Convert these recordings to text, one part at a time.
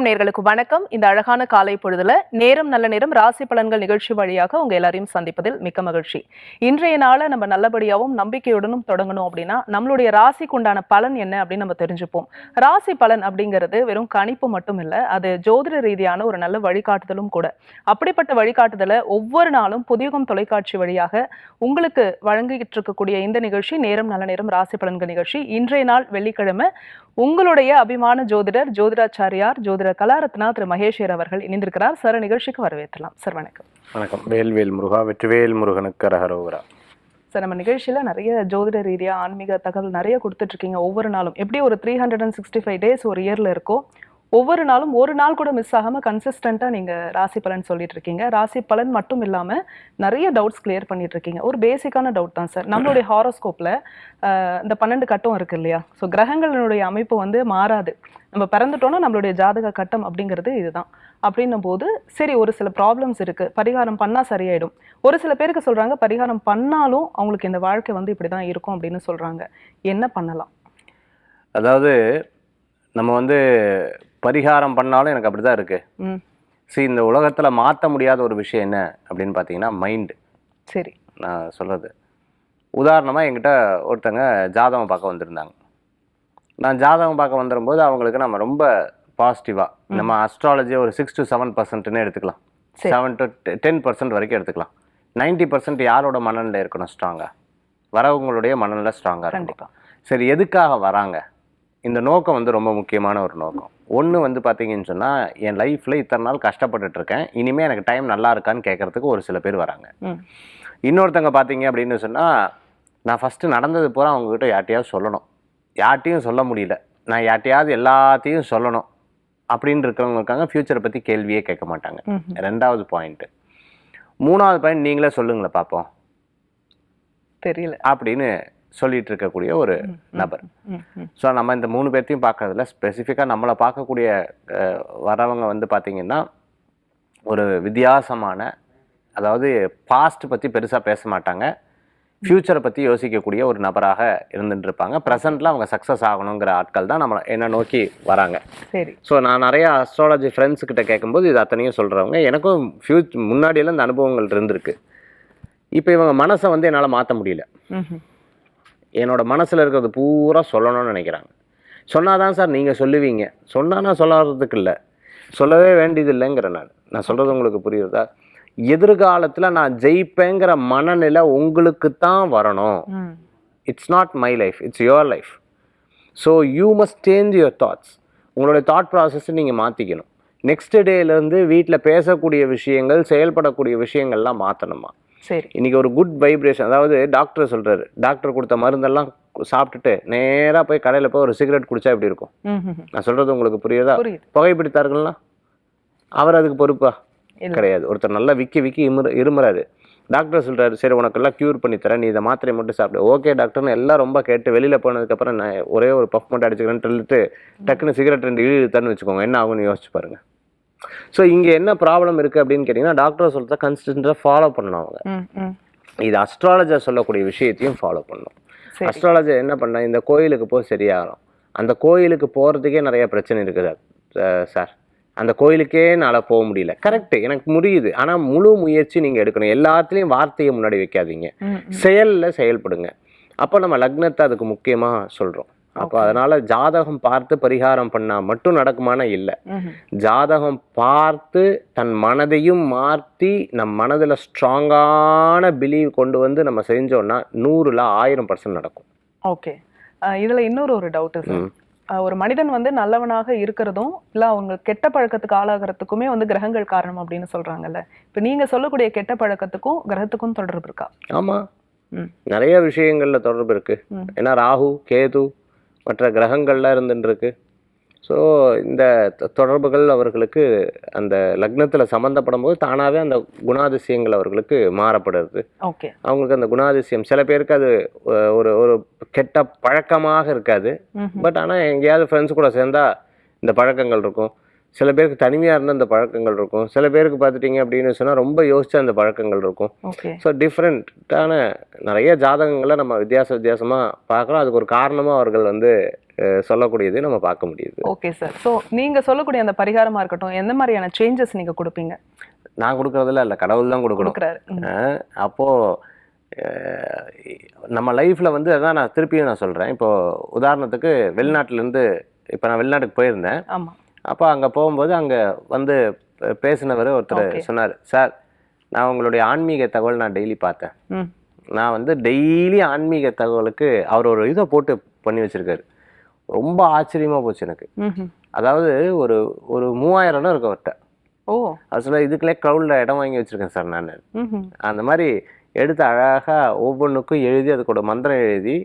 நேயர்களுக்கு வணக்கம். இந்த அழகான காலை பொழுதுல நேரம் நல்ல நேரம் ராசி பலன்கள் நிகழ்ச்சி வழியாக உங்க எல்லாரையும் சந்திப்பதில் மிக்க மகிழ்ச்சி. இன்றைய நாளை நம்ம நல்லபடியாகவும் நம்பிக்கையுடனும் தொடங்கணும் அப்படின்னா நம்மளுடைய ராசிக்கு உண்டான பலன் என்ன அப்படின்னு நம்ம தெரிஞ்சுப்போம். ராசி பலன் அப்படிங்கிறது வெறும் கணிப்பு மட்டும் இல்லை, அது ஜோதிட ரீதியான ஒரு நல்ல வழிகாட்டுதலும் கூட. அப்படிப்பட்ட வழிகாட்டுதலை ஒவ்வொரு நாளும் புதியுகம் தொலைக்காட்சி வழியாக உங்களுக்கு வழங்கிட்டு இருக்கக்கூடிய இந்த நிகழ்ச்சி நேரம் நல்ல நேரம் ராசி பலன்கள் நிகழ்ச்சி. இன்றைய நாள் வெள்ளிக்கிழமை உங்களுடைய அபிமான ஜோதிடர் ஜோதிடாச்சாரியார் ஜோதிட கலாரத்னா திரு மகேஷர் அவர்கள் இணைந்திருக்கிறார். சார், நிகழ்ச்சிக்கு வரவேற்றலாம். சார் வணக்கம். வணக்கம். வேல்வேல் முருகா, வெற்றிவேல் முருகனுக்கு அரகரோகரா. சார், நம்ம நிகழ்ச்சியில நிறைய ஜோதிட ரீதியா ஆன்மீக தகவல் நிறைய கொடுத்துட்டு இருக்கீங்க. ஒவ்வொரு நாளும் எப்படி ஒரு 365 டேஸ் ஒரு இயர்ல இருக்கோ, ஒவ்வொரு நாளும் ஒரு நாள் கூட மிஸ் ஆகாம கன்சிஸ்டண்டா நீங்க ராசி பலன் சொல்லிட்டு இருக்கீங்க. ராசி பலன் மட்டும் இல்லாம நிறைய டவுட்ஸ் கிளியர் பண்ணிட்டு இருக்கீங்க. ஒரு பேசிக்கான டவுட் தான் சார். நம்மளுடைய ஹாரோஸ்கோப்ல இந்த 12 கட்டம் இருக்கு இல்லையா? ஸோ கிரகங்களினுடைய அமைப்பு வந்து மாறாது. நம்ம பிறந்துட்டோம்னா நம்மளுடைய ஜாதக கட்டம் அப்படிங்கிறது இதுதான். அப்படின்னும் போது சரி, ஒரு சில ப்ராப்ளம்ஸ் இருக்கு, பரிகாரம் பண்ணா சரியாயிடும். ஒரு சில பேருக்கு சொல்றாங்க பரிகாரம் பண்ணாலும் அவங்களுக்கு இந்த வாழ்க்கை வந்து இப்படிதான் இருக்கும் அப்படின்னு சொல்றாங்க. என்ன பண்ணலாம்? அதாவது நம்ம வந்து பரிகாரம் பண்ணாலும் எனக்கு அப்படி தான் இருக்குது. இந்த உலகத்தில் மாற்ற முடியாத ஒரு விஷயம் என்ன அப்படின்னு பார்த்தீங்கன்னா மைண்டு. சரி, நான் சொல்கிறது உதாரணமாக என்கிட்ட ஒருத்தங்க ஜாதகம் பார்க்க வந்திருந்தாங்க. நான் ஜாதகம் பார்க்க வந்துடும்போது அவங்களுக்கு நம்ம ரொம்ப பாசிட்டிவாக நம்ம அஸ்ட்ராலஜியை ஒரு 6 to 7% எடுத்துக்கலாம், 7 to 10% வரைக்கும் எடுத்துக்கலாம். 90% யாரோட மனநிலை இருக்கணும் ஸ்ட்ராங்காக? வரவங்களுடைய மனநிலை ஸ்ட்ராங்காக இருக்கணும். சரி, எதுக்காக வராங்க? இந்த நோக்கம் வந்து ரொம்ப முக்கியமான ஒரு நோக்கம். ஒன்று வந்து பார்த்தீங்கன்னு சொன்னால், என் லைஃப்பில் இத்தனை நாள் கஷ்டப்பட்டுட்ருக்கேன், இனிமேல் எனக்கு டைம் நல்லா இருக்கான்னு கேட்குறதுக்கு ஒரு சில பேர் வராங்க. இன்னொருத்தங்க பார்த்தீங்க அப்படின்னு சொன்னால், நான் ஃபஸ்ட்டு நடந்தது பூரா அவங்கக்கிட்ட யார்ட்டையாவது சொல்லணும், யார்ட்டையும் சொல்ல முடியல, நான் யார்ட்டையாவது எல்லாத்தையும் சொல்லணும் அப்படின்னு இருக்கிறவங்க இருக்காங்க. ஃப்யூச்சரை பற்றி கேள்வியே கேட்க மாட்டாங்க. ரெண்டாவது பாயிண்ட்டு. மூணாவது பாயிண்ட் நீங்களே சொல்லுங்களேன் பார்ப்போம், தெரியல அப்படின்னு சொல்லிட்டு இருக்கக்கூடிய ஒரு நபர். ஸோ நம்ம இந்த 3 பேர்த்தையும் பார்க்கறதுல ஸ்பெசிஃபிக்காக நம்மளை பார்க்கக்கூடிய வரவங்க வந்து பார்த்திங்கன்னா ஒரு வித்தியாசமான, அதாவது பாஸ்ட் பற்றி பெருசாக பேச மாட்டாங்க, ஃப்யூச்சரை பற்றி யோசிக்கக்கூடிய ஒரு நபராக இருந்துட்டு இருப்பாங்க. ப்ரெசென்ட்டில் அவங்க சக்ஸஸ் ஆகணுங்கிற ஆட்கள் தான் நம்ம என்ன நோக்கி வராங்க. சரி. ஸோ நான் நிறைய அஸ்ட்ராலஜி ஃப்ரெண்ட்ஸுக்கிட்ட கேட்கும்போது இது அத்தனையும் சொல்கிறவங்க. எனக்கும் முன்னாடியெல்லாம் இந்த அனுபவங்கள் இருந்திருக்கு. இப்போ இவங்க மனசை வந்து என்னால் மாற்ற முடியல. என்னோட மனசில் இருக்கிறது பூரா சொல்லணும்னு நினைக்கிறாங்க. சொன்னால் தான் சார் நீங்கள் சொல்லுவீங்க. சொன்னால் நான் சொல்லாததுக்கு இல்லை, சொல்லவே வேண்டியது இல்லைங்கிற. நான் சொல்கிறது உங்களுக்கு புரியுறதா? எதிர்காலத்தில் நான் ஜெயிப்பேங்கிற மனநிலை உங்களுக்கு தான் வரணும். It's not my life, it's your life. So you must change your thoughts. உங்களுடைய தாட் ப்ராசஸை நீங்கள் மாற்றிக்கணும். நெக்ஸ்ட் டேலேருந்து வீட்டில் பேசக்கூடிய விஷயங்கள், செயல்படக்கூடிய விஷயங்கள்லாம் மாற்றணுமா? சரி. இன்றைக்கி ஒரு குட் வைப்ரேஷன். அதாவது டாக்டர் சொல்கிறாரு, டாக்டர் கொடுத்த மருந்தெல்லாம் சாப்பிட்டுட்டு நேராக போய் கடையில் போய் ஒரு சிகரெட் குடித்தா எப்படி இருக்கும்? நான் சொல்கிறது உங்களுக்கு புரியுதா? புகைப்பிடித்தார்கள்னா அவர் அதுக்கு பொறுப்பா? கிடையாது. ஒருத்தர் நல்லா விக்கி இருமுறாரு, டாக்டர் சொல்கிறாரு சரி உனக்கெல்லாம் க்யூர் பண்ணித்தரேன், நீ இதை மாத்திரை மட்டும் சாப்பிடு. ஓகே டாக்டர்னு எல்லாம் ரொம்ப கேட்டு வெளியில் போனதுக்கப்புறம் நான் ஒரே ஒரு பஃப் மட்டும் அடிச்சுக்கிறேன்னு சொல்லிட்டு டக்குன்னு சிகரெட் 2 இழுத்தான்னு வச்சுக்கோங்க, என்ன ஆகும்னு யோசிச்சு பாருங்கள். ஸோ இங்கே என்ன ப்ராப்ளம் இருக்குது அப்படின்னு கேட்டிங்கன்னா, டாக்டர் சொல்கிறத கன்சிஸ்டண்ட்டாக ஃபாலோ பண்ணணும் அவங்க. இது அஸ்ட்ராலஜர் சொல்லக்கூடிய விஷயத்தையும் ஃபாலோ பண்ணணும். அஸ்ட்ராலஜர் என்ன பண்ண, இந்த கோயிலுக்கு போய் சரியாகணும், அந்த கோயிலுக்கு போகிறதுக்கே நிறைய பிரச்சனை இருக்குது சார், அந்த கோயிலுக்கே என்னால் போக முடியல. கரெக்டு, எனக்கு முடியுது. ஆனால் முழு முயற்சி நீங்கள் எடுக்கணும். எல்லாத்துலேயும் வார்த்தையை முன்னாடி வைக்காதீங்க, செயலில் செயல்படுங்க. அப்போ நம்ம லக்னத்தை அதுக்கு முக்கியமாக சொல்கிறோம். அப்போ அதனால் ஜாதகம் பார்த்து பரிகாரம் பண்ணால் மட்டும் நடக்குமான இல்லை. ஜாதகம் பார்த்து தன் மனதையும் மாற்றி நம் மனதில் ஸ்ட்ராங்கான பிலீவ் கொண்டு வந்து நம்ம செஞ்சோன்னா 100ல் 1000% நடக்கும். ஓகே. இதில் இன்னொரு டவுட்டு சார். ஒரு மனிதன் வந்து நல்லவனாக இருக்கிறதும் இல்லை அவங்க கெட்ட பழக்கத்துக்கு ஆளாகிறதுக்குமே வந்து கிரகங்கள் காரணம் அப்படின்னு சொல்கிறாங்கல்ல. இப்போ நீங்கள் சொல்லக்கூடிய கெட்ட பழக்கத்துக்கும் கிரகத்துக்கும் தொடர்பு இருக்கா? ஆமாம், நிறைய விஷயங்களில் தொடர்பு இருக்குது. ஏன்னா ராகு கேது மற்ற கிரகங்கள்லாம் இருந்துருக்கு. ஸோ இந்த தொடர்புகள் அவர்களுக்கு அந்த லக்னத்தில் சம்மந்தப்படும் போது தானாகவே அந்த குணாதிசயங்கள் அவர்களுக்கு மாறப்படுறது. ஓகே. அவங்களுக்கு அந்த குணாதிசயம் சில பேருக்கு அது ஒரு ஒரு கெட்ட பழக்கமாக இருக்காது. பட் ஆனால் எங்கேயாவது ஃப்ரெண்ட்ஸ் கூட சேர்ந்தால் இந்த பழக்கங்கள் இருக்கும். சில பேருக்கு தனிமையாக இருந்தால் அந்த பழக்கங்கள் இருக்கும். சில பேருக்கு பார்த்துட்டிங்க அப்படின்னு சொன்னால் ரொம்ப யோசிச்சா அந்த பழக்கங்கள் இருக்கும். ஸோ டிஃப்ரெண்ட்டான நிறைய ஜாதகங்களை நம்ம வித்தியாசமாக பார்க்குறோம். அதுக்கு ஒரு காரணமாக அவர்கள் வந்து சொல்லக்கூடியது நம்ம பார்க்க முடியுது. Okay sir. ஸோ நீங்க சொல்லக்கூடிய அந்த பரிகாரமா இருக்கட்டும், எந்த மாதிரியான சேஞ்சஸ் நீங்க கொடுப்பீங்க? நான் கொடுக்கறதுல இல்லை, கடவுள் தான் கொடுக்கணும். அப்போ நம்ம லைஃப்ல வந்து அதான் நான் திருப்பியும் நான் சொல்றேன். இப்போ உதாரணத்துக்கு வெளிநாட்டிலேருந்து இப்போ நான் வெளிநாட்டுக்கு போயிருந்தேன். அப்போ அங்கே போகும்போது அங்கே வந்து பேசினவர் ஒருத்தர் சொன்னார், சார் நான் உங்களுடைய ஆன்மீக தகவல் நான் டெய்லி பார்த்தேன். நான் வந்து டெய்லி ஆன்மீக தகவலுக்கு அவர் ஒரு இதை போட்டு பண்ணி வச்சிருக்காரு. ரொம்ப ஆச்சரியமா போச்சு எனக்கு. அதாவது ஒரு ஒரு 3000 இடம் இருக்கு அவர்கிட்ட. அது சொல்ல இதுக்குள்ளே க்ரௌட்ல இடம் வாங்கி வச்சிருக்கேன் சார் நான். அந்த மாதிரி எடுத்து அழகா ஒவ்வொன்றுக்கும் எழுதி அதுக்கூட மந்திரம் எழுதி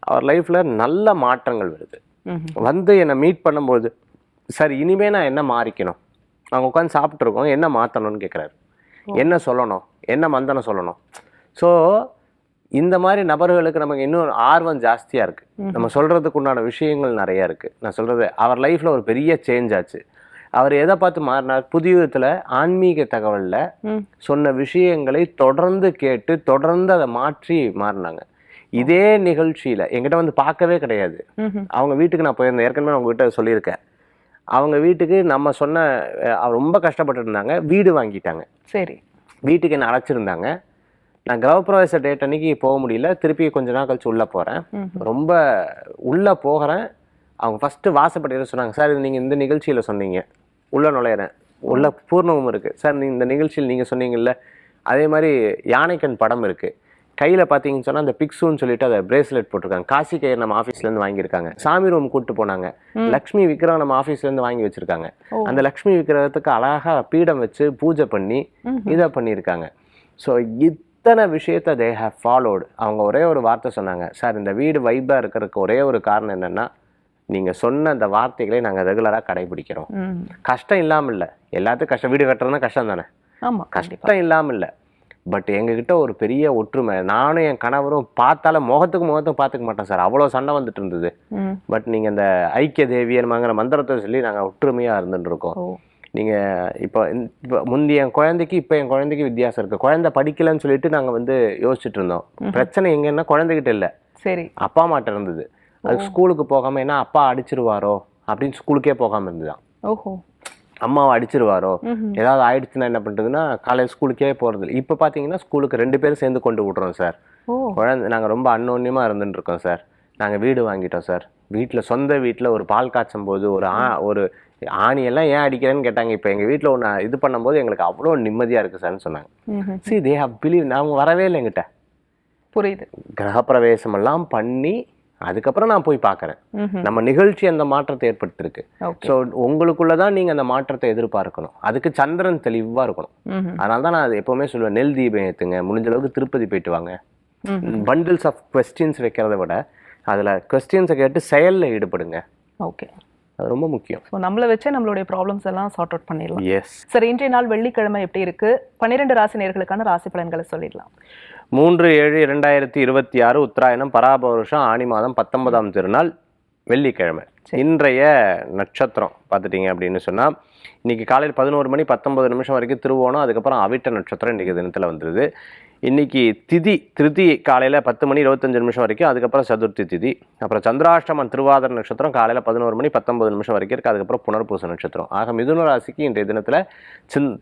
அவர் லைஃப்ல நல்ல மாற்றங்கள் வருது. வந்து என்னை மீட் பண்ணும்போது, சார் இனிமே நான் என்ன மாறிக்கணும், அவங்க உட்காந்து சாப்பிட்ருக்கோம், என்ன மாற்றணும்னு கேட்குறாரு. என்ன சொல்லணும், என்ன மந்திரம் சொல்லணும். ஸோ இந்த மாதிரி நபர்களுக்கு நமக்கு இன்னும் ஆர்வம் ஜாஸ்தியாக இருக்குது. நம்ம சொல்கிறதுக்கு உண்டான விஷயங்கள் நிறையா இருக்குது. நான் சொல்கிறது அவர் லைஃப்பில் ஒரு பெரிய சேஞ்ச் ஆச்சு. அவர் எதை பார்த்து மாறினார், புதியத்தில் ஆன்மீக தகவலில் சொன்ன விஷயங்களை தொடர்ந்து கேட்டு தொடர்ந்து அதை மாற்றி மாறினாங்க. இதே நிகழ்ச்சியில் என்கிட்ட வந்து பார்க்கவே கிடையாது. அவங்க வீட்டுக்கு நான் போயிருந்தேன், ஏற்கனவே அவங்க கிட்ட சொல்லியிருக்கேன். அவங்க வீட்டுக்கு நம்ம சொன்ன ரொம்ப கஷ்டப்பட்டு இருந்தாங்க, வீடு வாங்கிட்டாங்க. சரி, வீட்டுக்கு என்ன அழைச்சிருந்தாங்க. நான் கிரகப்பிரவேச டேட் அன்னைக்கு போக முடியல, திருப்பி கொஞ்ச நாள் கழிச்சு உள்ளே போகிறேன். ரொம்ப உள்ளே போகிறேன். அவங்க ஃபஸ்ட்டு வாசப்பட்டியில் சொன்னாங்க, சார் இது நீங்கள் இந்த நிகழ்ச்சியில் சொன்னீங்க. உள்ளே நுழையிறேன், உள்ள பூர்ணமும் இருக்குது சார். இந்த நிகழ்ச்சியில் நீங்கள் சொன்னீங்கல்ல, அதே மாதிரி யானைக்கண் படம் இருக்குது. கையில் பார்த்தீங்கன்னு சொன்னால் அந்த பிக்ஸுன்னு சொல்லிட்டு அதை பிரேஸ்லெட் போட்டிருக்காங்க. காசி கயிறு நம்ம ஆஃபீஸ்லேருந்து வாங்கியிருக்காங்க. சாமி ரூம் கூப்பிட்டு போனாங்க. லக்ஷ்மி விக்கிரகம் நம்ம ஆஃபீஸ்லேருந்து வாங்கி வச்சுருக்காங்க. அந்த லக்ஷ்மி விக்கிரகத்துக்கு அழகாக பீடம் வச்சு பூஜை பண்ணி இதை பண்ணியிருக்காங்க. ஸோ இத்தனை விஷயத்தை தே ஹேவ் ஃபாலோடு. அவங்க ஒரே ஒரு வார்த்தை சொன்னாங்க, சார் இந்த வீடு வைப்பாக இருக்கிறதுக்கு ஒரே ஒரு காரணம் என்னென்னா நீங்கள் சொன்ன அந்த வார்த்தைகளை நாங்கள் ரெகுலராக கடைபிடிக்கிறோம். கஷ்டம் இல்லாமல் இல்லை, எல்லாத்துக்கும் கஷ்டம். வீடு கட்டுறதுனா கஷ்டம் தானே, கஷ்டம் இல்லாமல் இல்லை. பட் எங்ககிட்ட ஒரு பெரிய ஒற்றுமை. நானும் என் கணவரும் பார்த்தாலும் முகத்துக்கு பார்த்துக்க மாட்டோம் சார், அவ்வளோ சண்டை வந்துட்டு இருந்தது. பட் நீங்கள் இந்த ஐக்கிய தேவியன்மாங்கிற மந்திரத்தை சொல்லி நாங்கள் ஒற்றுமையாக இருந்துட்டு இருக்கோம். நீங்கள் இப்போ முந்தைய என் குழந்தைக்கு இப்போ என் குழந்தைக்கு வித்தியாசம் இருக்குது. குழந்தை படிக்கலைன்னு சொல்லிட்டு நாங்கள் வந்து யோசிச்சுட்டு இருந்தோம். பிரச்சனை எங்கன்னா குழந்தைகிட்ட இல்லை, சரி அப்பா அம்மாட்ட இருந்தது. அதுக்கு ஸ்கூலுக்கு போகாமல், ஏன்னா அப்பா அடிச்சிருவாரோ அப்படின்னு ஸ்கூலுக்கே போகாமல் இருந்துதான். அம்மாவை அடிச்சிருவாரோ, ஏதாவது ஆயிடுச்சுன்னா என்ன பண்ணுறதுன்னா காலையில் ஸ்கூலுக்கே போகிறது. இப்போ பார்த்தீங்கன்னா ஸ்கூலுக்கு 2 பேரும் சேர்ந்து கொண்டு விட்றோம் சார். குழந்தை நாங்கள் ரொம்ப அன்னோன்யமாக இருந்துட்டு இருக்கோம் சார். நாங்கள் வீடு வாங்கிட்டோம் சார். வீட்டில் சொந்த வீட்டில் ஒரு பால் காய்ச்சும் போது ஒரு ஆணியெல்லாம் ஏன் அடிக்கிறேன்னு கேட்டாங்க. இப்போ எங்கள் வீட்டில் ஒன்று இது பண்ணும்போது எங்களுக்கு அவ்வளோ நிம்மதியாக இருக்குது சார்னு சொன்னாங்க. சரி, தே ஹவ் பிலீவ். அவங்க வரவே இல்லை எங்கிட்ட. புரியுது. கிரகப்பிரவேசம் எல்லாம் பண்ணி அதுக்கப்புறம் நான் போய் பார்க்குறேன். நம்ம நிகழ்ச்சி அந்த மாற்றத்தை ஏற்படுத்திருக்கு. ஸோ உங்களுக்குள்ளதான் நீங்கள் அந்த மாற்றத்தை எதிர்பார்க்கணும். அதுக்கு சந்திரன் தெளிவாக இருக்கணும். அதனால தான் நான் அது எப்போவுமே சொல்லுவேன், நெல் தீபம் ஏற்றுங்க, முடிஞ்ச அளவுக்கு திருப்பதி போயிட்டு வாங்க. பண்டில்ஸ் ஆஃப் கொஸ்டின்ஸ் வைக்கிறத விட அதில் கொஸ்டின்ஸை கேட்டு செயலில் ஈடுபடுங்க. ஓகே, அது ரொம்ப முக்கியம். ஸோ நம்மளை வச்சே நம்மளுடைய ப்ராப்ளம்ஸ் எல்லாம் சார்ட் அவுட் பண்ணிடலாம். Yes sir. இன்றைய நாள் வெள்ளிக்கிழமை எப்படி இருக்கு? 12 ராசி நேயர்களுக்கான ராசி பலன்களை சொல்லிடலாம். 3/7/2026 உத்தராயணம் பராபவருஷம் ஆனி மாதம் 19ஆம் திருநாள் வெள்ளிக்கிழமை. இன்றைய நட்சத்திரம் பார்த்துட்டிங்க அப்படின்னு சொன்னால், இன்றைக்கி காலையில் 11 மணி 19 வரைக்கும் திருவோணம், அதுக்கப்புறம் அவிட்ட நட்சத்திரம் இன்றைக்கி தினத்தில் வந்துடுது. இன்றைக்கி திருதி காலையில் 10 மணி 25 வரைக்கும், அதுக்கப்புறம் சதுர்த்தி திதி. அப்புறம் சந்திராஷ்டமம் திருவாதிரை நட்சத்திரம் காலையில் 11 மணி 19 வரைக்கும் இருக்குது. அதுக்கப்புறம் புனர்பூச நட்சத்திரம். ஆக மிதுன ராசிக்கு இன்றைய தினத்தில்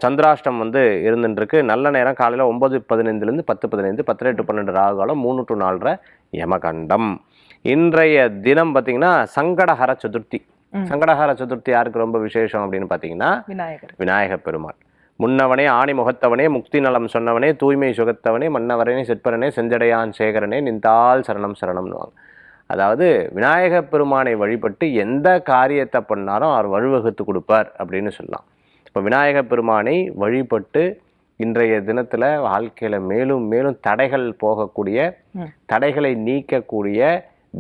சந்திராஷ்டம் வந்து இருந்துருக்கு. நல்ல நேரம் காலையில் 9:15 10:15, 10:12 ராகுகாலம், 3 to 4 யமகண்டம். இன்றைய தினம் பார்த்தீங்கன்னா சங்கடஹர சதுர்த்தி. சங்கடஹர சதுர்த்தி யாருக்கு ரொம்ப விசேஷம் அப்படின்னு பார்த்தீங்கன்னா விநாயகர் பெருமாள். முன்னவனே ஆணி முகத்தவனே முக்தி நலம் சொன்னவனே தூய்மை சுகத்தவனே மன்னவரனே செற்பரனே செஞ்சடையான் சேகரனே நின்றால் சரணம் சரணம்னுவாங்க. அதாவது விநாயகர் பெருமானை வழிபட்டு எந்த காரியத்தை பண்ணாலும் அவர் வழிவகுத்து கொடுப்பார் அப்படின்னு சொல்லலாம். இப்போ விநாயகர் பெருமானை வழிபட்டு இன்றைய தினத்தில் வாழ்க்கையில் மேலும் மேலும் தடைகள் போகக்கூடிய, தடைகளை நீக்கக்கூடிய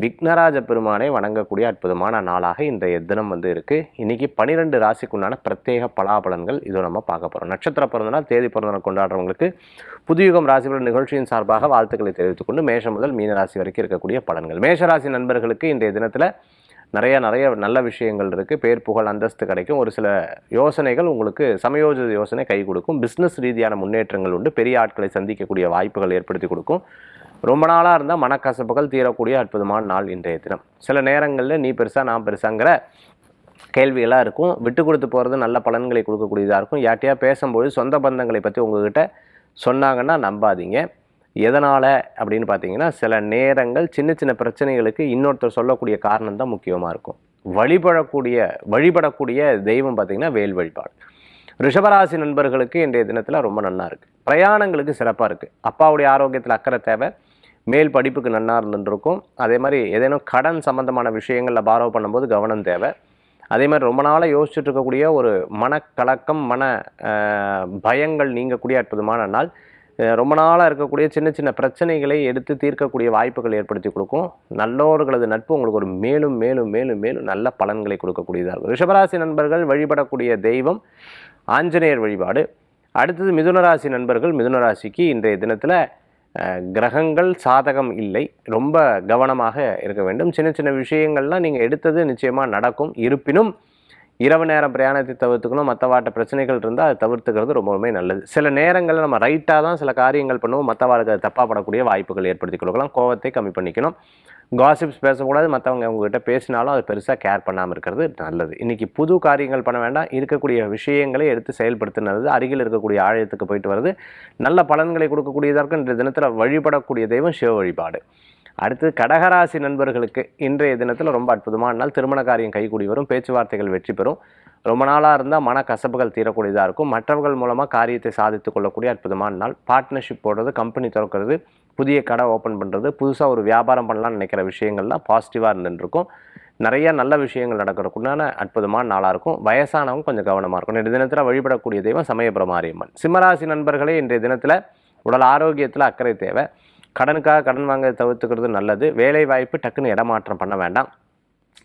விக்னராஜ பெருமானை வணங்கக்கூடிய அற்புதமான நாளாக இன்றைய தினம் வந்து இருக்குது. இன்றைக்கி 12 ராசிக்குண்டான பிரத்யேக பலாபலன்கள் இதோ நம்ம பார்க்க போகிறோம். நட்சத்திர பிறந்தநாள் தேதி பிறந்தநாள் கொண்டாடுறவங்களுக்கு புதுயுகம் ராசிபலன் நிகழ்ச்சியின் சார்பாக வாழ்த்துக்களை தெரிவித்துக்கொண்டு மேஷம் முதல் மீன ராசி வரைக்கும் இருக்கக்கூடிய பலன்கள். மேஷராசி நண்பர்களுக்கு இன்றைய தினத்தில் நிறைய நல்ல விஷயங்கள் இருக்குது. பேர் புகழ் அந்தஸ்து கிடைக்கும். ஒரு சில யோசனைகள் உங்களுக்கு சமயோஜித யோசனை கை கொடுக்கும். பிஸ்னஸ் ரீதியான முன்னேற்றங்கள் உண்டு. பெரிய ஆட்களை சந்திக்கக்கூடிய வாய்ப்புகள் ஏற்படுத்தி கொடுக்கும். ரொம்ப நாளாக இருந்தால் மனக்கசப்புகள் தீரக்கூடிய அற்புதமான நாள் இன்றைய தினம். சில நேரங்களில் நீ பெருசா நான் பெருசாங்கிற கேள்விகளாக இருக்கும். விட்டு கொடுத்து போகிறது நல்ல பலன்களை கொடுக்கக்கூடியதாக இருக்கும். யார்ட்டையா பேசும்போது சொந்த பந்தங்களை பற்றி உங்ககிட்ட சொன்னாங்கன்னா நம்பாதீங்க. எதனால் அப்படின்னு பார்த்தீங்கன்னா, சில நேரங்கள் சின்ன சின்ன பிரச்சனைகளுக்கு இன்னொருத்தர் சொல்லக்கூடிய காரணம் தான் முக்கியமாக இருக்கும். வழிபடக்கூடிய தெய்வம் பார்த்திங்கன்னா வேல் வழிபாடு. ரிஷபராசி நண்பர்களுக்கு இன்றைய தினத்தில் ரொம்ப நல்லா இருக்குது. பிரயாணங்களுக்கு சிறப்பாக இருக்குது. அப்பாவுடைய ஆரோக்கியத்தில் அக்கறை தேவை. மேல் படிப்புக்கு நன்னா இருந்துருக்கும். அதே மாதிரி ஏதேனும் கடன் சம்பந்தமான விஷயங்களில் பாரோ பண்ணும்போது கவனம் தேவை. அதே மாதிரி ரொம்ப நாளாக யோசிச்சுட்டு இருக்கக்கூடிய ஒரு மனக்கலக்கம், பயங்கள் நீங்கக்கூடிய அற்புதமான நாள். ரொம்ப நாளாக இருக்கக்கூடிய சின்ன சின்ன பிரச்சனைகளை எடுத்து தீர்க்கக்கூடிய வாய்ப்புகள் ஏற்படுத்தி கொடுக்கும். நல்லோர்களது நட்பு உங்களுக்கு ஒரு மேலும் மேலும் மேலும் மேலும் நல்ல பலன்களை கொடுக்கக்கூடியதாக இருக்கும். ரிஷபராசி நண்பர்கள் வழிபடக்கூடிய தெய்வம் ஆஞ்சநேயர் வழிபாடு. அடுத்தது மிதுனராசி நண்பர்கள். மிதுனராசிக்கு இன்றைய தினத்தில் கிரகங்கள் சாதகம் இல்லை. ரொம்ப கவனமாக இருக்க வேண்டும். சின்ன சின்ன விஷயங்கள்லாம் நீங்கள் எடுத்தது நிச்சயமாக நடக்கும். இருப்பினும் இரவு நேரம் பிரயாணத்தை தவிர்த்துக்கணும். மற்றவாட்ட பிரச்சனைகள் இருந்தால் அதை தவிர்த்துக்கிறது ரொம்பவுமே நல்லது. சில நேரங்களில் நம்ம ரைட்டாக தான் சில காரியங்கள் பண்ணுவோம். மற்றவாளுக்கு அது தப்பாக படக்கூடிய வாய்ப்புகள் ஏற்படுத்தி கொடுக்கலாம். கோவத்தை கம்மி பண்ணிக்கணும். காசிப்ஸ் பேசக்கூடாது. மற்றவங்க உங்ககிட்ட பேசினாலும் அது பெருசாக கேர் பண்ணாமல் இருக்கிறது நல்லது. இன்றைக்கி புது காரியங்கள் பண்ண வேண்டாம். இருக்கக்கூடிய விஷயங்களை எடுத்து செயல்படுத்தினது. அருகில் இருக்கக்கூடிய ஆலயத்துக்கு போயிட்டு வருது நல்ல பலன்களை கொடுக்கக்கூடியதற்கு இன்றைய தினத்தில் வழிபடக்கூடிய தெய்வம் சிவ வழிபாடு. அடுத்து கடகராசி நண்பர்களுக்கு இன்றைய தினத்தில் ரொம்ப அற்புதமான நாள். திருமண காரியம் கைகூடி வரும். பேச்சுவார்த்தைகள் வெற்றி பெறும். ரொம்ப நாளாக இருந்தால் மனக்கசப்புகள் தீரக்கூடியதாக இருக்கும். மற்றவர்கள் மூலமாக காரியத்தை சாதித்து கொள்ளக்கூடிய அற்புதமான நாள். பார்ட்னர்ஷிப் போடுறது, கம்பெனி திறக்கிறது, புதிய கடை ஓப்பன் பண்ணுறது, புதுசாக ஒரு வியாபாரம் பண்ணலாம்னு நினைக்கிற விஷயங்கள்லாம் பாசிட்டிவாக இருந்துருக்கும். நிறைய நல்ல விஷயங்கள் நடக்கிறதுக்குண்டான அற்புதமான நாளாக இருக்கும். வயசானவங்க கொஞ்சம் கவனமாக இருக்கும். இன்றைய தினத்தில் வழிபடக்கூடிய தெய்வம் சமயபுரம் மாரியம்மன். சிம்மராசி நண்பர்களே இன்றைய தினத்தில் உடல் ஆரோக்கியத்தில் அக்கறை தேவை. கடனுக்காக கடன் வாங்க தவிர்த்துக்கிறது நல்லது. வேலை வாய்ப்பு டக்குன்னு இடமாற்றம் பண்ண வேண்டாம்.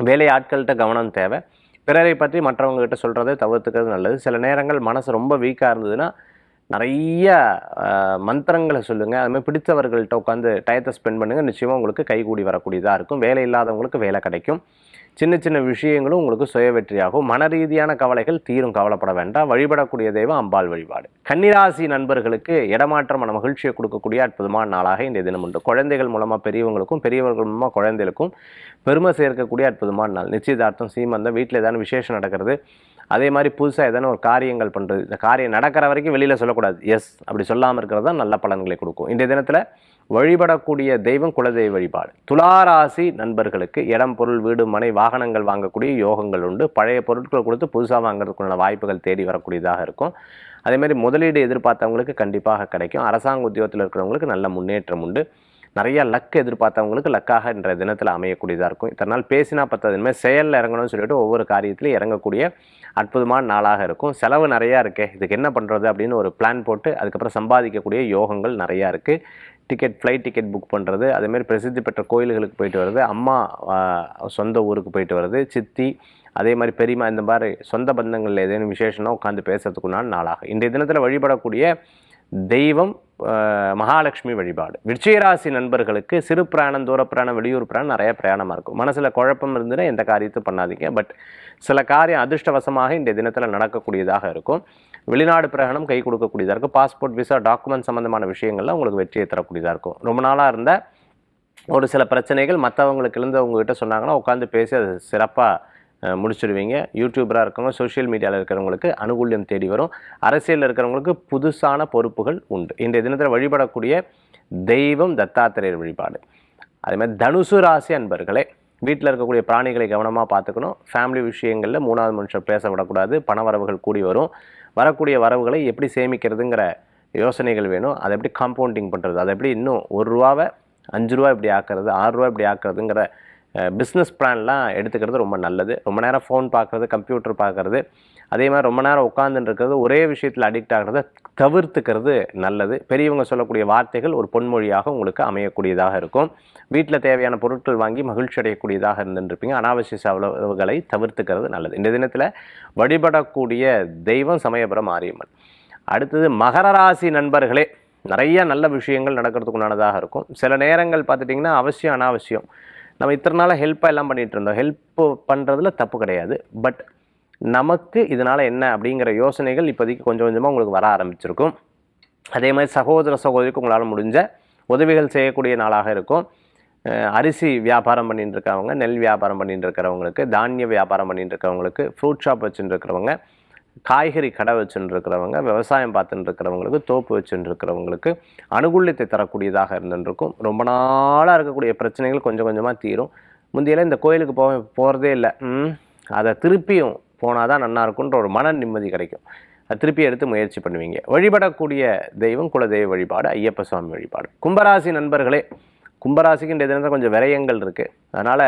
வேலை ஆட்கள்கிட்ட கவனம் தேவை. பிறரை பற்றி மற்றவங்ககிட்ட சொல்கிறதை தவிர்த்துக்கிறது நல்லது. சில நேரங்கள் மனசு ரொம்ப வீக்காக இருந்ததுன்னா நிறைய மந்திரங்களை சொல்லுங்கள். அதுமாதிரி பிடித்தவர்கள்ட்ட உட்காந்து டயத்தை ஸ்பெண்ட் பண்ணுங்கள். நிச்சயமாக உங்களுக்கு கைகூடி வரக்கூடியதாக இருக்கும். வேலை இல்லாதவங்களுக்கு வேலை கிடைக்கும். சின்ன சின்ன விஷயங்களும் உங்களுக்கு சுய வெற்றியாகும். மன ரீதியான கவலைகள் தீரும். கவலைப்பட வேண்டாம். வழிபடக்கூடிய தெய்வம் அம்பாள் வழிபாடு. கன்னிராசி நண்பர்களுக்கு இடமாற்றமான மகிழ்ச்சியை கொடுக்கக்கூடிய அற்புதமான நாளாக இந்த தினம் உண்டு. குழந்தைகள் மூலமாக பெரியவங்களுக்கும், பெரியவர்கள் மூலமாக குழந்தைகளுக்கும் பெருமை சேர்க்கக்கூடிய அற்புதமான நாள். நிச்சயதார்த்தம், சீமந்தம், வீட்டில் ஏதாவது விசேஷம் நடக்கிறது, அதே மாதிரி புதுசாக ஏதாவது ஒரு காரியங்கள் பண்ணுறது. இந்த காரியம் நடக்கிற வரைக்கும் வெளியில் சொல்லக்கூடாது. எஸ் அப்படி சொல்லாமல் இருக்கிறது தான் நல்ல பலன்களை கொடுக்கும். இன்றைய தினத்தில் வழிபடக்கூடிய தெய்வம் குலதெய்வ வழிபாடு. துளாராசி நண்பர்களுக்கு இடம், பொருள், வீடு, மனை, வாகனங்கள் வாங்கக்கூடிய யோகங்கள் உண்டு. பழைய பொருட்களை கொடுத்து புதுசாக வாங்குறதுக்குள்ள வாய்ப்புகள் தேடி வரக்கூடியதாக இருக்கும். அதேமாதிரி முதலீடு எதிர்பார்த்தவங்களுக்கு கண்டிப்பாக கிடைக்கும். அரசாங்க உத்தியோகத்தில் இருக்கிறவங்களுக்கு நல்ல முன்னேற்றம் உண்டு. நிறைய லக் எதிர்பார்த்தவங்களுக்கு லக்காக இன்றைய தினத்தில் அமையக்கூடியதாக இருக்கும். இத்தனை நாள் பேசினா பத்தாது, இனிமேல் செயலில் இறங்கணும்னு சொல்லிட்டு ஒவ்வொரு காரியத்திலையும் இறங்கக்கூடிய அற்புதமான நாளாக இருக்கும். செலவு நிறையா இருக்கே, இதுக்கு என்ன பண்ணுறது அப்படின்னு ஒரு பிளான் போட்டு அதுக்கப்புறம் சம்பாதிக்கக்கூடிய யோகங்கள் நிறையா இருக்குது. ஃப்ளைட் டிக்கெட் புக் பண்ணுறது, அதேமாதிரி பிரசித்தி பெற்ற கோயில்களுக்கு போயிட்டு வருது, அம்மா சொந்த ஊருக்கு போயிட்டு வருது, சித்தி, அதே மாதிரி பெரியம்மா, இந்த மாதிரி சொந்த பந்தங்களில் ஏதேனும் விசேஷம்னா உட்காந்து பேசுறதுக்குண்டான நாளாக இன்றைய தினத்தில் வழிபடக்கூடிய தெய்வம் மகாலட்சுமி வழிபாடு. விருச்சிகராசி நண்பர்களுக்கு சிறு பிரயாணம், தூர பிரயாணம், வெளியூர் பிரயாணம், நிறைய பிரயாணமாக இருக்கும். மனசில் குழப்பம் இருந்துன்னா எந்த காரியத்தையும் பண்ணாதீங்க. பட் சில காரியம் அதிர்ஷ்டவசமாக இன்றைய தினத்தில் நடக்கக்கூடியதாக இருக்கும். வெளிநாடு பிரயாணம் கை கொடுக்கக்கூடியதாக இருக்கும். பாஸ்போர்ட், விசா, டாக்குமெண்ட் சம்மந்தமான விஷயங்கள்லாம் உங்களுக்கு வெற்றியை தரக்கூடியதாக இருக்கும். ரொம்ப நாளாக இருந்த ஒரு சில பிரச்சனைகள் மற்றவங்களுக்கு இருந்து உங்ககிட்ட சொன்னாங்கன்னா உட்காந்து பேசி அதை சிறப்பாக முடிச்சுடுவீங்க. யூடியூபராக இருக்கவங்க, சோஷியல் மீடியாவில் இருக்கிறவங்களுக்கு அனுகூல்யம் தேடி வரும். அரசியலில் இருக்கிறவங்களுக்கு புதுசான பொறுப்புகள் உண்டு. இன்றைய தினத்தில் வழிபடக்கூடிய தெய்வம் தத்தாத்திரேயர் வழிபாடு. அதேமாதிரி தனுசு ராசி அன்பர்களே, வீட்டில் இருக்கக்கூடிய பிராணிகளை கவனமாக பார்த்துக்கணும். ஃபேமிலி விஷயங்களில் மூணாவது மனுஷன் பேச விடக்கூடாது. பண வரவுகள் கூடி வரும். வரக்கூடிய வரவுகளை எப்படி சேமிக்கிறதுங்கிற யோசனைகள் வேணும். அதை எப்படி காம்பவுண்டிங் பண்ணுறது, அதை எப்படி இன்னும் 1 ரூபாவை 5 ரூபா இப்படி ஆக்கிறது, 6 ரூபா இப்படி ஆக்கிறதுங்கிற பிஸ்னஸ் பிளான்லாம் எடுத்துக்கிறது ரொம்ப நல்லது. ரொம்ப நேரம் ஃபோன் பார்க்குறது, கம்ப்யூட்டர் பார்க்குறது, அதே மாதிரி ரொம்ப நேரம் உட்காந்துட்டு இருக்கிறது, ஒரே விஷயத்தில் அடிக்ட் ஆகிறத தவிர்த்துக்கிறது நல்லது. பெரியவங்க சொல்லக்கூடிய வார்த்தைகள் ஒரு பொன்மொழியாக உங்களுக்கு அமையக்கூடியதாக இருக்கும். வீட்டில் தேவையான பொருட்கள் வாங்கி மகிழ்ச்சி அடையக்கூடியதாக இருந்துருப்பீங்க. அனாவசிய செலவுகளை தவிர்த்துக்கிறது நல்லது. இந்த தினத்தில் வழிபடக்கூடிய தெய்வம் சமயபுரம் மாரியம்மன். அடுத்தது மகர ராசி நண்பர்களே, நிறைய நல்ல விஷயங்கள் நடக்கிறதுக்குண்டானதாக இருக்கும். சில நேரங்கள் பார்த்துட்டிங்கன்னா அவசியம் அனாவசியம் நம்ம இத்தனை நாளாக ஹெல்ப்பாக எல்லாம் பண்ணிகிட்டு இருந்தோம். ஹெல்ப் பண்ணுறதுல தப்பு கிடையாது. பட் நமக்கு இதனால் என்ன அப்படிங்கிற யோசனைகள் இப்போதைக்கு கொஞ்சம் கொஞ்சமாக உங்களுக்கு வர ஆரம்பிச்சிருக்கும். அதே மாதிரி சகோதர சகோதரிக்கு உங்களால் முடிஞ்ச உதவிகள் செய்யக்கூடிய நாளாக இருக்கும். அரிசி வியாபாரம் பண்ணிட்டு இருக்கவங்க, நெல் வியாபாரம் பண்ணிட்டு இருக்கிறவங்களுக்கு, தானிய வியாபாரம் பண்ணிட்டு இருக்கிறவங்களுக்கு, ஃப்ரூட் ஷாப் வச்சுட்டு இருக்கிறவங்க, காய்கறி கடை வச்சுட்டு இருக்கிறவங்க, விவசாயம் பார்த்துட்டு இருக்கிறவங்களுக்கு, தோப்பு வச்சுட்டு இருக்கிறவங்களுக்கு அனுகூல்யத்தை தரக்கூடியதாக இருந்துருக்கும். ரொம்ப நாளாக இருக்கக்கூடிய பிரச்சனைகள் கொஞ்சம் கொஞ்சமாக தீரும். முந்தையெல்லாம் இந்த கோயிலுக்கு போகிறதே இல்லை, அதை திருப்பியும் போனால் தான் நல்லா இருக்குன்ற ஒரு மன நிம்மதி கிடைக்கும். அதை திருப்பி எடுத்து முயற்சி பண்ணுவீங்க. வழிபடக்கூடிய தெய்வம் குலதெய்வ வழிபாடு, ஐயப்ப சுவாமி வழிபாடு. கும்பராசி நண்பர்களே, கும்பராசிக்கு இந்த தினத்தில் கொஞ்சம் விரயங்கள் இருக்குது. அதனால்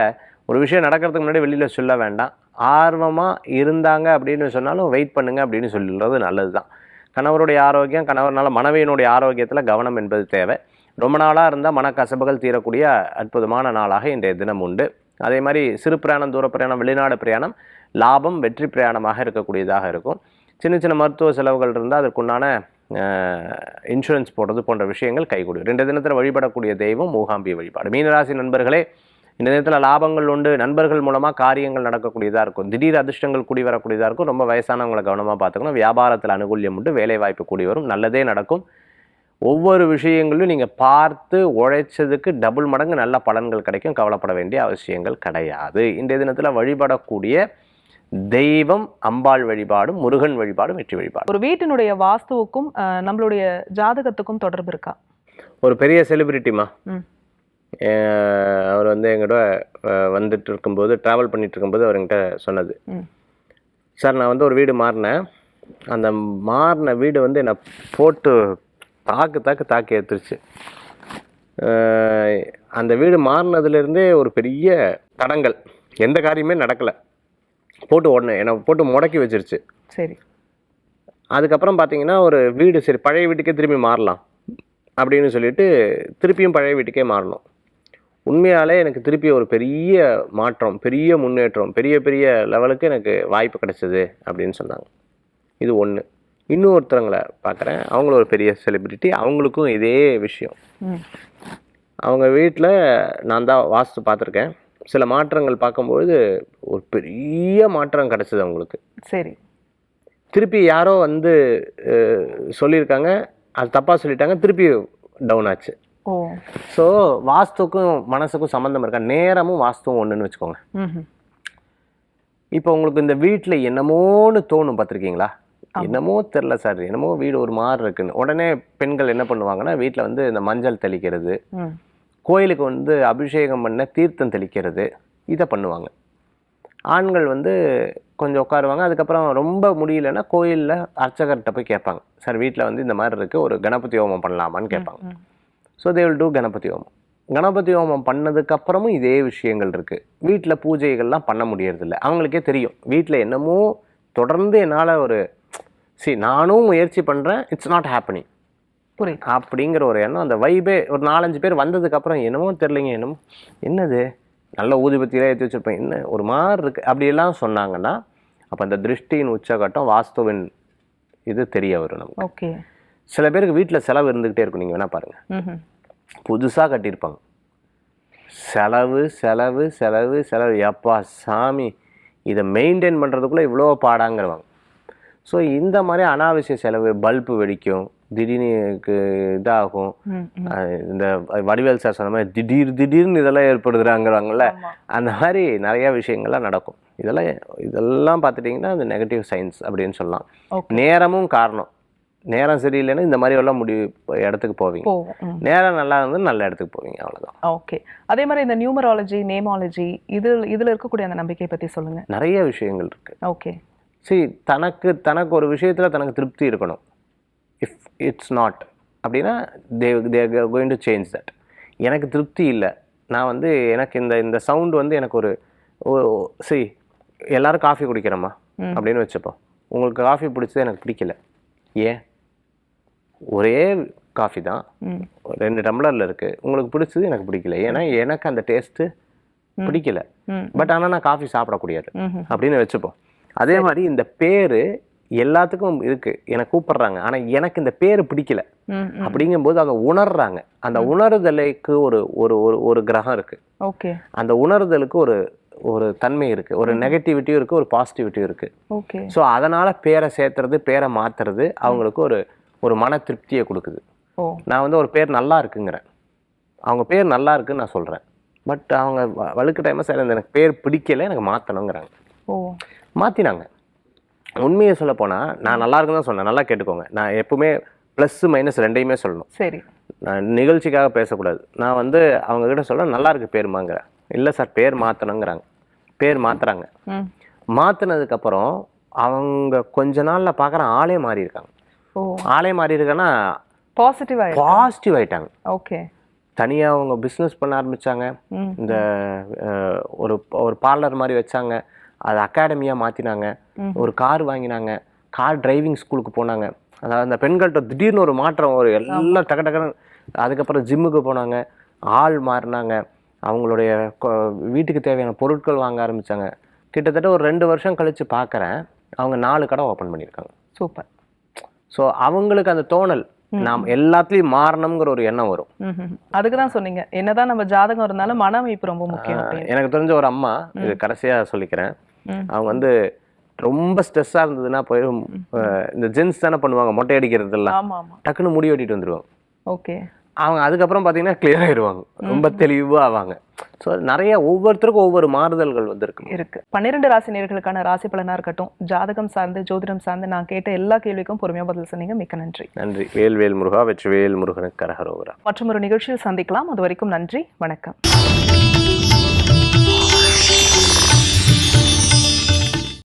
ஒரு விஷயம் நடக்கிறதுக்கு முன்னாடி வெளியில் சொல்ல வேண்டாம். ஆர்வமாக இருந்தாங்க அப்படின்னு சொன்னாலும் வெயிட் பண்ணுங்க அப்படின்னு சொல்லிடுறது நல்லது தான். கணவருடைய ஆரோக்கியம், கணவர்னால மனைவியினுடைய ஆரோக்கியத்தில் கவனம் என்பது தேவை. ரொம்ப நாளாக இருந்தால் மனக்கசப்புகள் தீரக்கூடிய அற்புதமான நாளாக இன்றைய தினம் உண்டு. அதே மாதிரி சிறு பிரயாணம், தூர பிரயாணம், வெளிநாடு பிரயாணம் லாபம் வெற்றி பிரயாணமாக இருக்கக்கூடியதாக இருக்கும். சின்ன சின்ன மருத்துவ செலவுகள் இருந்தால் அதற்குண்டான இன்சூரன்ஸ் போடுறது போன்ற விஷயங்கள் கைகூடும். 2 தினத்தில் வழிபடக்கூடிய தெய்வம் மூகாம்பி வழிபாடு. மீனராசி நண்பர்களே, இந்த நேரத்தில் லாபங்கள் உண்டு. நண்பர்கள் மூலமாக காரியங்கள் நடக்கக்கூடியதாக இருக்கும். திடீர் அதிர்ஷ்டங்கள் கூடி வரக்கூடியதாக இருக்கும். ரொம்ப வயசானவங்களை கவனமாக பார்த்துக்கணும். வியாபாரத்தில் அனுகூல்யம் உண்டு. வேலை வாய்ப்பு கூடி வரும். நல்லதே நடக்கும். ஒவ்வொரு விஷயங்களும் நீங்கள் பார்த்து உழைச்சதுக்கு டபுள் மடங்கு நல்ல பலன்கள் கிடைக்கும். கவலைப்பட வேண்டிய அவசியங்கள் கிடையாது. இன்றைய தினத்தில் வழிபடக்கூடிய தெய்வம் அம்பாள் வழிபாடும், முருகன் வழிபாடும் வெற்றி வழிபாடு. ஒரு வீட்டினுடைய வாஸ்துவுக்கும் நம்மளுடைய ஜாதகத்துக்கும் தொடர்பு இருக்கா? ஒரு பெரிய செலிபிரிட்டிமா, அவர் எங்கிட்ட வந்துட்டு இருக்கும்போது, ட்ராவல் பண்ணிட்டு இருக்கும்போது அவர் என்கிட்ட சொன்னது, சார் நான் ஒரு வீடு மாறினேன். அந்த மாறின வீடு என்னை போட்டு தாக்கி எடுத்துருச்சு. அந்த வீடு மாறினதுலேருந்தே ஒரு பெரிய தடங்கள், எந்த காரியமே நடக்கலை. போட்டு உடனே என்னை போட்டு முடக்கி வச்சிருச்சு. சரி. அதுக்கப்புறம் பார்த்தீங்கன்னா ஒரு வீடு, சரி பழைய வீட்டுக்கே திரும்பி மாறலாம் அப்படின்னு சொல்லிட்டு திருப்பியும் பழைய வீட்டுக்கே மாறணும். உண்மையாலே எனக்கு திருப்பி ஒரு பெரிய மாற்றம், பெரிய முன்னேற்றம், பெரிய பெரிய லெவலுக்கு எனக்கு வாய்ப்பு கிடைச்சது அப்படின்னு சொன்னாங்க. இது ஒன்று. இன்னொருத்தவங்களை பார்க்குறேன், அவங்களும் ஒரு பெரிய செலிபிரிட்டி. அவங்களுக்கும் இதே விஷயம். அவங்க வீட்டில் நான் தான் வாஸ்து பார்த்துருக்கேன். சில மாற்றங்கள் பார்க்கும்பொழுது ஒரு பெரிய மாற்றம் கிடைச்சது அவங்களுக்கு. சரி. திருப்பி யாரோ சொல்லியிருக்காங்க, அது தப்பாக சொல்லிட்டாங்க, திருப்பி டவுன் ஆச்சு. ஸோ வாஸ்துக்கும் மனசுக்கும் சம்மந்தம் இருக்கா? நேரமும் வாஸ்துவும் ஒன்றுன்னு வச்சுக்கோங்க. இப்போ உங்களுக்கு இந்த வீட்டில் என்னமோன்னு தோணும், பார்த்துருக்கீங்களா? என்னமோ தெரில சார், என்னமோ வீடு ஒரு மாதிரி இருக்குன்னு. உடனே பெண்கள் என்ன பண்ணுவாங்கன்னா, வீட்டில் இந்த மஞ்சள் தெளிக்கிறது, கோயிலுக்கு அபிஷேகம் பண்ண தீர்த்தம் தெளிக்கிறது, இதை பண்ணுவாங்க. ஆண்கள் கொஞ்சம் உட்காருவாங்க. அதுக்கப்புறம் ரொம்ப முடியலன்னா கோயிலில் அர்ச்சகர்கிட்ட போய் கேட்பாங்க, சார் வீட்டில் இந்த மாதிரி இருக்குது, ஒரு கணபதி ஹோமம் பண்ணலாமான்னு கேட்பாங்க. So they will do Ganapathi Homam. Ganapathi ஹோமம் பண்ணதுக்கப்புறமும் இதே விஷயங்கள் இருக்குது. வீட்டில் பூஜைகள்லாம் பண்ண முடியறதில்ல. அவங்களுக்கே தெரியும், வீட்டில் என்னமோ தொடர்ந்து என்னால் நானும் முயற்சி பண்ணுறேன், இட்ஸ் நாட் ஹேப்பனிங் அப்படிங்கிற ஒரு எண்ணம். அந்த வைபே ஒரு 4-5 பேர் வந்ததுக்கப்புறம் என்னமோ தெரிலிங்க, என்னமோ என்னது, நல்ல ஊதுபத்தியெல்லாம் ஏற்றி வச்சுருப்பேன், என்ன ஒரு மாதிரி இருக்குது அப்படியெல்லாம் சொன்னாங்கன்னா, அப்போ அந்த திருஷ்டியின் உச்சகட்டம், வாஸ்துவின் இது தெரிய வரும் நமக்கு. ஓகே. சில பேருக்கு வீட்டில் செலவு இருந்துக்கிட்டே இருக்கும். நீங்கள் வேணால் பாருங்கள், புதுசாக கட்டியிருப்பாங்க, செலவு செலவு செலவு செலவு, எப்பா சாமி இதை மெயின்டைன் பண்ணுறதுக்குள்ளே இவ்வளோ பாடாங்கிறவாங்க. ஸோ இந்த மாதிரி அனாவசிய செலவு, பல்பு வெடிக்கும், திடீர்னு இதாகும். இந்த வடிவேல் சார் சொன்ன மாதிரி திடீர்னு இதெல்லாம் ஏற்படுதுறாங்கிறாங்கல்ல, அந்த மாதிரி நிறைய விஷயங்கள்லாம் நடக்கும். இதெல்லாம் பார்த்துட்டிங்கன்னா அது நெகட்டிவ் சைன்ஸ் அப்படின்னு சொல்லலாம். நேரமும் காரணம். நேரம் சரியில்லைன்னா இந்த மாதிரி எல்லாம் இடத்துக்கு போவீங்க. நேரம் நல்லா இருந்து நல்ல இடத்துக்கு போவீங்க, அவ்வளோதான். ஓகே. அதே மாதிரி இந்த நியூமராலஜி, நேமாலஜி, இதில் இருக்கக்கூடிய அந்த நம்பிக்கை பற்றி சொல்லுங்கள். நிறைய விஷயங்கள் இருக்குது. ஓகே. சரி, தனக்கு ஒரு விஷயத்தில் தனக்கு திருப்தி இருக்கணும். இஃப் இட்ஸ் நாட் அப்படின்னா they going to change that. எனக்கு திருப்தி இல்லை, நான் எனக்கு இந்த சவுண்டு எனக்கு ஒரு சரி, எல்லோரும் காஃபி குடிக்கிறோமா அப்படின்னு வச்சுப்போம். உங்களுக்கு காஃபி பிடிச்சது எனக்கு பிடிக்கல, ஏன்? ஒரே காஃபி தான், 2 டம்ளரில் இருக்குது, உங்களுக்கு பிடிச்சது எனக்கு பிடிக்கல, ஏன்னா எனக்கு அந்த டேஸ்ட்டு பிடிக்கல. பட் ஆனால் நான் காஃபி சாப்பிடக்கூடியது அப்படின்னு வச்சுப்போம். அதே மாதிரி இந்த பேர் எல்லாத்துக்கும் இருக்குது. எனக்கு கூப்பிடுறாங்க, ஆனால் எனக்கு இந்த பேர் பிடிக்கல அப்படிங்கும்போது அவங்க உணர்றாங்க. அந்த உணர்தலுக்கு ஒரு கிரகம் இருக்குது. ஓகே. அந்த உணர்தலுக்கு ஒரு தன்மை இருக்குது, ஒரு நெகட்டிவிட்டியும் இருக்குது, ஒரு பாசிட்டிவிட்டியும் இருக்குது. ஓகே. ஸோ அதனால் பேரை சேர்த்துறது, பேரை மாற்றுறது அவங்களுக்கு ஒரு மன திருப்தியை கொடுக்குது. நான் ஒரு பேர் நல்லா இருக்குங்கிறேன், அவங்க பேர் நல்லா இருக்குன்னு நான் சொல்கிறேன். பட் அவங்க வலுக்கட்டாயமாக சார் எனக்கு பேர் பிடிக்கல, எனக்கு மாற்றணுங்கிறாங்க. ஓ. மாற்றினாங்க. உண்மையை சொல்ல போனால் நான் நல்லா இருக்குன்னு தான் சொன்னேன். நல்லா கேட்டுக்கோங்க. நான் எப்பவுமே ப்ளஸ் மைனஸ் ரெண்டையுமே சொல்லணும். சரி. நான் நிகழ்ச்சிக்காக பேசக்கூடாது. நான் வந்து அவங்கக்கிட்ட சொல்கிறேன் நல்லா இருக்கு பேருமாங்கிறேன். இல்லை சார் பேர் மாற்றணுங்கிறாங்க. பேர் மாற்றுறாங்க. மாற்றினதுக்கப்புறம் அவங்க கொஞ்ச நாளில் பார்க்குறேன் ஆளே மாறி இருக்காங்க. ஓ. ஆளே மாறி இருக்கான்னா பாசிட்டிவ் ஆயிட்டாங்க. ஓகே. தனியாக அவங்க பிஸ்னஸ் பண்ண ஆரம்பித்தாங்க. இந்த ஒரு பார்லர் மாதிரி வச்சாங்க. அது அகாடமியாக மாற்றினாங்க. ஒரு கார் வாங்கினாங்க. கார் டிரைவிங் ஸ்கூலுக்கு போனாங்க. அதாவது அந்த பெண்கள்கிட்ட திடீர்னு ஒரு மாற்றம், ஒரு எல்லாம் டக்கு டக்குன்னு. அதுக்கப்புறம் ஜிம்முக்கு போனாங்க. ஆள் மாறினாங்க. அவங்களுடைய வீட்டுக்கு தேவையான பொருட்கள் வாங்க ஆரம்பித்தாங்க. கிட்டத்தட்ட ஒரு 2 வருஷம் கழித்து பார்க்குறேன் அவங்க 4 கடை ஓப்பன் பண்ணியிருக்காங்க. சூப்பர். ஸோ அவங்களுக்கு அந்த தோணல் நாம் எல்லாத்துலேயும் மாறணுங்கிற ஒரு எண்ணம் வரும். அதுக்கு தான் சொன்னீங்க, என்னதான் நம்ம ஜாதகம் இருந்தாலும் மன அமைப்பு ரொம்ப முக்கியம். எனக்கு தெரிஞ்ச ஒரு அம்மா, இது கடைசியாக சொல்லிக்கிறேன், அவங்க வந்து ரொம்ப ஸ்ட்ரெஸ்ஸாக இருந்ததுன்னா போய் இந்த ஜென்ஸ் தானே பண்ணுவாங்க மொட்டை அடிக்கிறது எல்லாம், டக்குன்னு முடி வெட்டிட்டு வந்துடுவாங்க. ஓகே. அவங்க அதுக்கப்புறம் பார்த்தீங்கன்னா கிளியர் ஆயிடுவாங்க, ரொம்ப தெளிவாக ஆவாங்க. ஸோ நிறைய ஒவ்வொருத்தருக்கும் ஒவ்வொரு மாறுதல்கள் இருக்கு. 12 ராசி நேயர்களுக்கான ராசி பலனா இருக்கட்டும், ஜாதகம் சார்ந்து ஜோதிடம் சார்ந்து நான் கேட்ட எல்லா கேள்விக்கும் பொறுமையா பதில் சொன்னீங்க. மிக்க நன்றி. நன்றி. வேல்வேல் முருகா, வெற்றிவேல் முருகனுக்கு கரகரோகரா. மற்றும் ஒரு நிகழ்ச்சியில் சந்திக்கலாம். அது வரைக்கும் நன்றி, வணக்கம்.